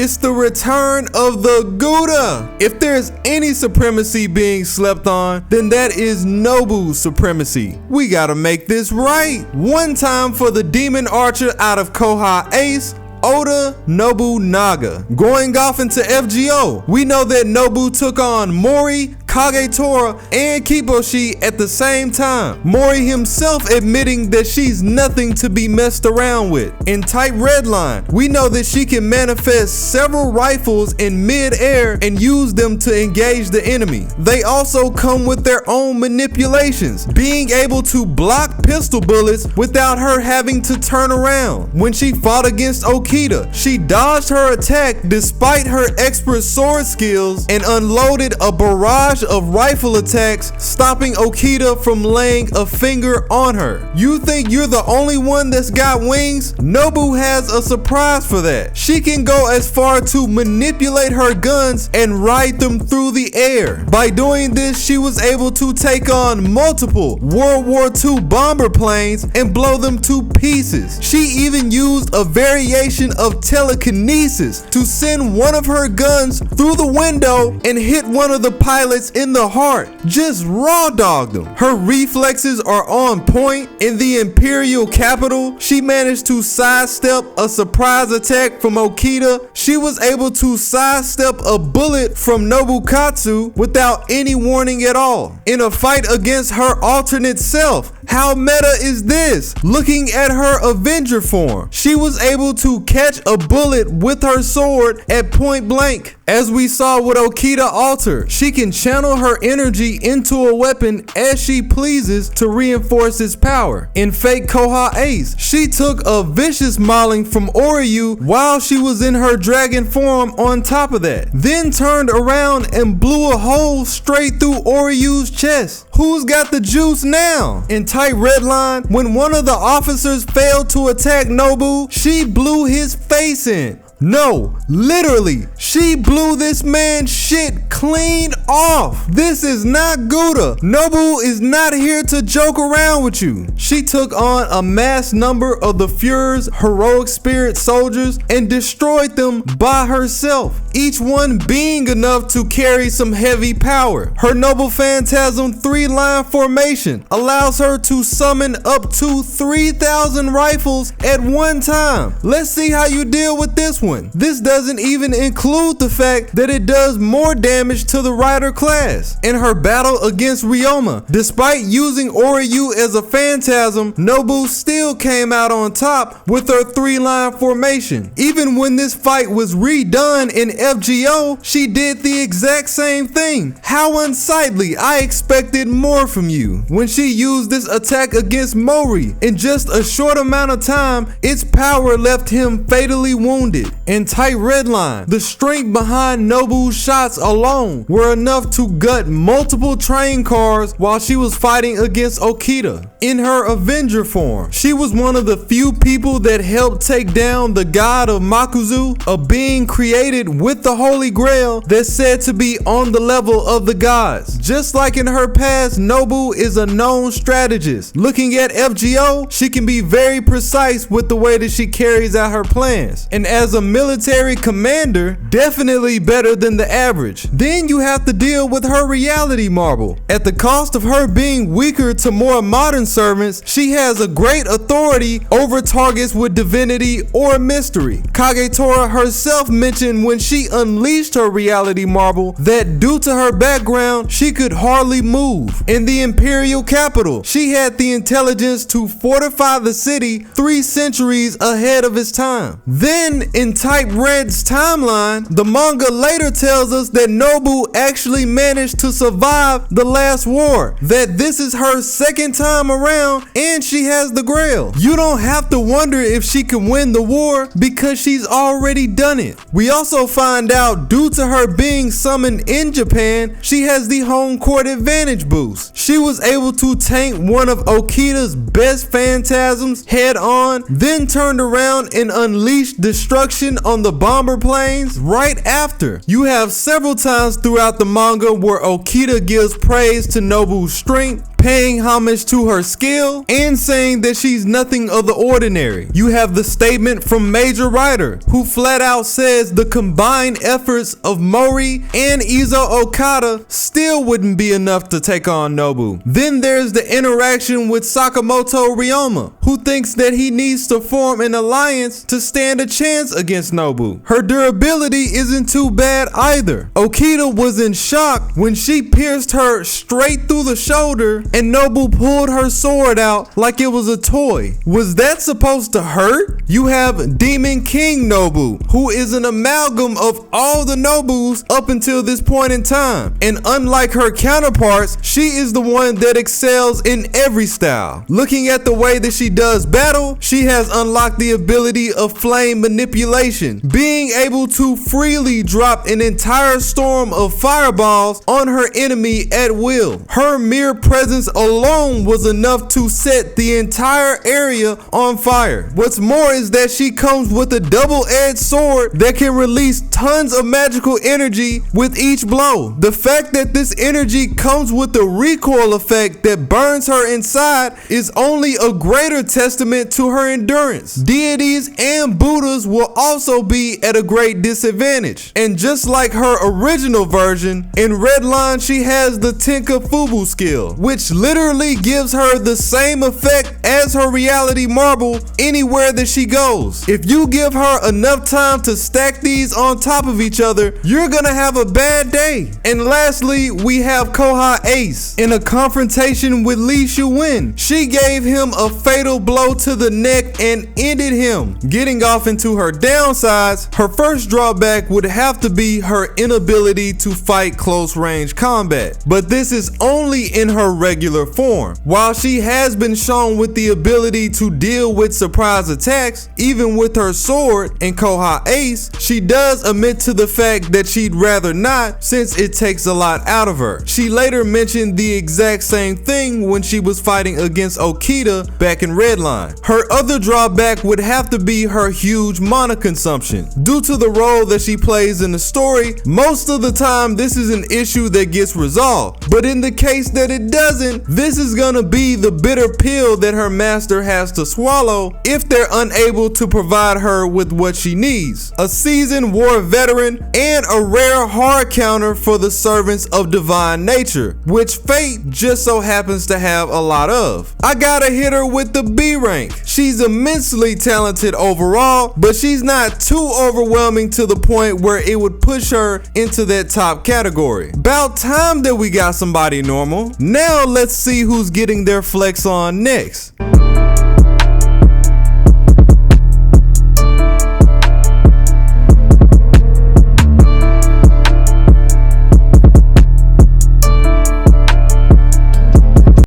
It's the return of the Gouda. If there's any supremacy being slept on, then that is Nobu's supremacy. We gotta make this right. One time for the demon archer out of Koha Ace, Oda Nobunaga. Going off into FGO, we know that Nobu took on Mori, Kagetora, and Kiboshi at the same time. Mori himself admitting that she's nothing to be messed around with. In Type Redline, we know that she can manifest several rifles in mid-air and use them to engage the enemy. They also come with their own manipulations, being able to block pistol bullets without her having to turn around. When she fought against Okita, she dodged her attack despite her expert sword skills and unloaded a barrage of rifle attacks, stopping Okita from laying a finger on her. You think you're the only one that's got wings? Nobu has a surprise for that. She can go as far to manipulate her guns and ride them through the air. By doing this, she was able to take on multiple World War II bomber planes and blow them to pieces. She even used a variation of telekinesis to send one of her guns through the window and hit one of the pilots in the heart. Just raw dogged them. Her reflexes are on point. In the Imperial capital, she managed to sidestep a surprise attack from Okita. She was able to sidestep a bullet from Nobukatsu without any warning at all. In a fight against her alternate self, how meta is this? Looking at her Avenger form, she was able to catch a bullet with her sword at point blank. As we saw with Okita Alter, she can channel her energy into a weapon as she pleases to reinforce its power. In Fake Koha Ace, she took a vicious mauling from Oryu while she was in her dragon form on top of that, then turned around and blew a hole straight through Oryu's chest. Who's got the juice now? In Tight Redline, when one of the officers failed to attack Nobu, she blew his face in. No, literally, she blew this man's shit clean off. This is not Gouda. Nobu is not here to joke around with you. She took on a mass number of the Fuhrer's heroic spirit soldiers and destroyed them by herself, each one being enough to carry some heavy power. Her Noble Phantasm 3-line formation allows her to summon up to 3,000 rifles at one time. Let's see how you deal with this one. This doesn't even include the fact that it does more damage to the rider class. In her battle against Ryoma, despite using Oryu as a phantasm, Nobu still came out on top with her 3-line formation. Even when this fight was redone in FGO, she did the exact same thing. How unsightly. I expected more from you. When she used this attack against Mori, in just a short amount of time, its power left him fatally wounded. In Tight Redline, the strength behind Nobu's shots alone were enough to gut multiple train cars while she was fighting against Okita. In her Avenger form, she was one of the few people that helped take down the god of Makuzu, a being created with the Holy Grail that's said to be on the level of the gods. Just like in her past, Nobu is a known strategist. Looking at FGO, she can be very precise with the way that she carries out her plans. And as a military commander, definitely better than the average. Then you have to deal with her reality marble. At the cost of her being weaker to more modern servants, she has a great authority over targets with divinity or mystery. Kagetora herself mentioned when she unleashed her reality marble that due to her background, she could hardly move. In the Imperial capital, she had the intelligence to fortify the city 3 centuries ahead of its time. Then in Type Red's timeline, the manga later tells us that Nobu actually managed to survive the last war, that this is her second time around and she has the grail. You don't have to wonder if she can win the war because she's already done it. We also find out due to her being summoned in Japan, she has the home court advantage boost. She was able to tank one of Okita's best phantasms head on, then turned around and unleashed destruction on the bomber planes right after. You have several times throughout the manga where Okita gives praise to Nobu's strength, paying homage to her skill and saying that she's nothing of the ordinary. You have the statement from Major Rider, who flat out says the combined efforts of Mori and Izo Okada still wouldn't be enough to take on Nobu. Then there's the interaction with Sakamoto Ryoma, who thinks that he needs to form an alliance to stand a chance against Nobu. Her durability isn't too bad either. Okita was in shock when she pierced her straight through the shoulder and Nobu pulled her sword out like it was a toy. Was that supposed to hurt? You have Demon King Nobu, who is an amalgam of all the Nobus up until this point in time. And unlike her counterparts, she is the one that excels in every style. Looking at the way that she does battle, she has unlocked the ability of flame manipulation, being able to freely drop an entire storm of fireballs on her enemy at will. Her mere presence alone was enough to set the entire area on fire. What's more is that she comes with a double-edged sword that can release tons of magical energy with each blow. The fact that this energy comes with a recoil effect that burns her inside is only a greater testament to her endurance. Deities and Buddhas will also be at a great disadvantage. And just like her original version, in Redline she has the Tenka Fubu skill, which literally gives her the same effect as her reality marble anywhere that she goes. If you give her enough time to stack these on top of each other, you're gonna have a bad day. And lastly, we have Koha Ace. In a confrontation with Lee Shu-win, she gave him a fatal blow to the neck and ended him. Getting off into her downsides, her first drawback would have to be her inability to fight close range combat. But this is only in her regular form. While she has been shown with the ability to deal with surprise attacks, even with her sword in Koha Ace, she does admit to the fact that she'd rather not, since it takes a lot out of her. She later mentioned the exact same thing when she was fighting against Okita back in Redline. Her other drawback would have to be her huge mana consumption. Due to the role that she plays in the story, most of the time this is an issue that gets resolved. But in the case that it doesn't, this is gonna be the bitter pill that her master has to swallow if they're unable to provide her with what she needs. A seasoned war veteran and a rare hard counter for the servants of divine nature, which Fate just so happens to have a lot of. I gotta hit her with the B rank. She's immensely talented overall, but she's not too overwhelming to the point where it would push her into that top category. About time that we got somebody normal. Now let's see who's getting their flex on next.